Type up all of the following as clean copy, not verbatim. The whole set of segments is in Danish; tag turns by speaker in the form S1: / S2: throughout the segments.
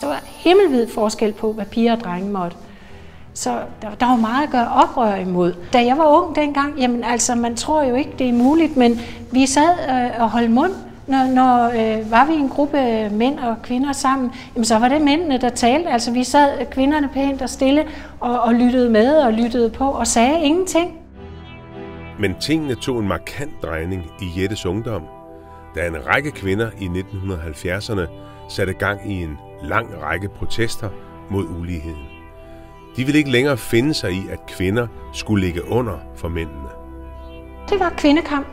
S1: Der var himmelvid forskel på, hvad piger og drenge måtte. Så der var meget at gøre oprør imod. Da jeg var ung dengang, jamen altså, man tror jo ikke, det er muligt, men vi sad og holdt mund. Når var vi en gruppe mænd og kvinder sammen, jamen så var det mændene, der talte. Altså vi sad kvinderne pænt og stille og lyttede med og lyttede på og sagde ingenting.
S2: Men tingene tog en markant drejning i Jettes ungdom, da en række kvinder i 1970'erne satte gang i en lang række protester mod uligheden. De ville ikke længere finde sig i, at kvinder skulle ligge under for mændene.
S1: Det var kvindekamp.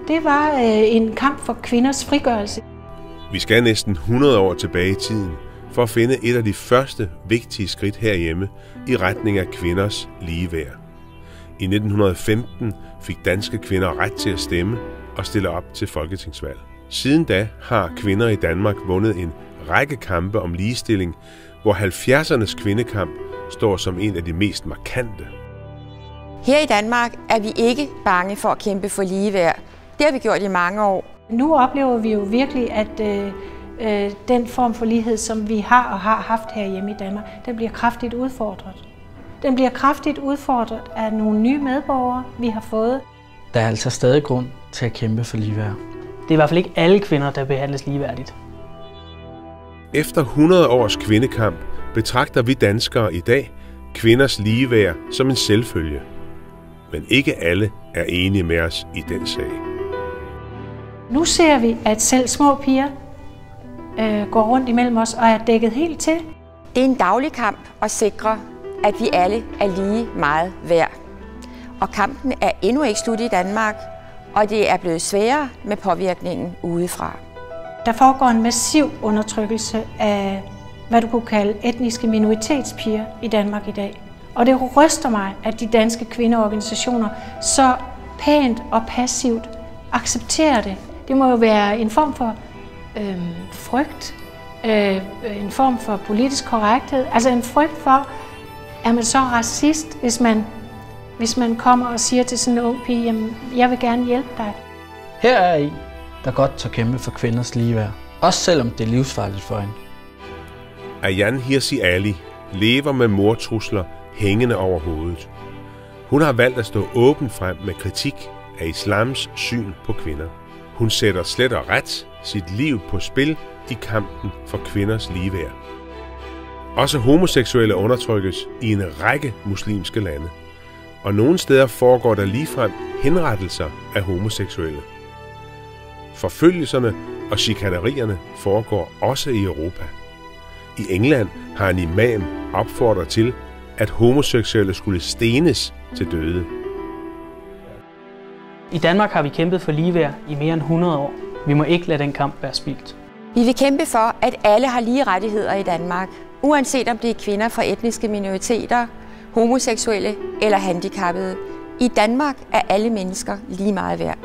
S1: Det var en kamp for kvinders frigørelse.
S2: Vi skal næsten 100 år tilbage i tiden for at finde et af de første vigtige skridt herhjemme i retning af kvinders ligeværd. I 1915 fik danske kvinder ret til at stemme og stille op til folketingsvalg. Siden da har kvinder i Danmark vundet en række kampe om ligestilling, hvor 70'ernes kvindekamp står som en af de mest markante.
S3: Her i Danmark er vi ikke bange for at kæmpe for ligeværd. Det har vi gjort i mange år.
S1: Nu oplever vi jo virkelig, at den form for lighed, som vi har og har haft herhjemme i Danmark, den bliver kraftigt udfordret. Den bliver kraftigt udfordret af nogle nye medborgere, vi har fået.
S4: Der er altså stadig grund til at kæmpe for ligeværd. Det er i hvert fald ikke alle kvinder, der behandles ligeværdigt.
S2: Efter 100 års kvindekamp betragter vi danskere i dag kvinders ligeværd som en selvfølge. Men ikke alle er enige med os i den sag.
S1: Nu ser vi, at selv små piger går rundt imellem os og er dækket helt til.
S3: Det er en daglig kamp at sikre, at vi alle er lige meget værd. Og kampen er endnu ikke slut i Danmark, og det er blevet sværere med påvirkningen udefra.
S1: Der foregår en massiv undertrykkelse af, hvad du kunne kalde etniske minoritetspiger i Danmark i dag. Og det ryster mig, at de danske kvindeorganisationer så pænt og passivt accepterer det. Det må jo være en form for frygt, en form for politisk korrekthed, altså en frygt for, er man så racist, hvis man kommer og siger til sådan en ung pige, jamen, jeg vil gerne hjælpe dig.
S4: Her er en, der godt tør kæmpe for kvinders ligeværd, også selvom det er livsfarligt for hende.
S2: Ayan Hirsi Ali lever med mordtrusler hængende over hovedet. Hun har valgt at stå åbent frem med kritik af islams syn på kvinder. Hun sætter slet og ret sit liv på spil i kampen for kvinders ligeværd. Også homoseksuelle undertrykkes i en række muslimske lande. Og nogle steder foregår der ligefrem henrettelser af homoseksuelle. Forfølgelserne og chikanerierne foregår også i Europa. I England har en imam opfordret til, at homoseksuelle skulle stenes til døde.
S4: I Danmark har vi kæmpet for ligeværd i mere end 100 år. Vi må ikke lade den kamp være spildt.
S3: Vi vil kæmpe for, at alle har lige rettigheder i Danmark, uanset om det er kvinder fra etniske minoriteter, homoseksuelle eller handicappede. I Danmark er alle mennesker lige meget værd.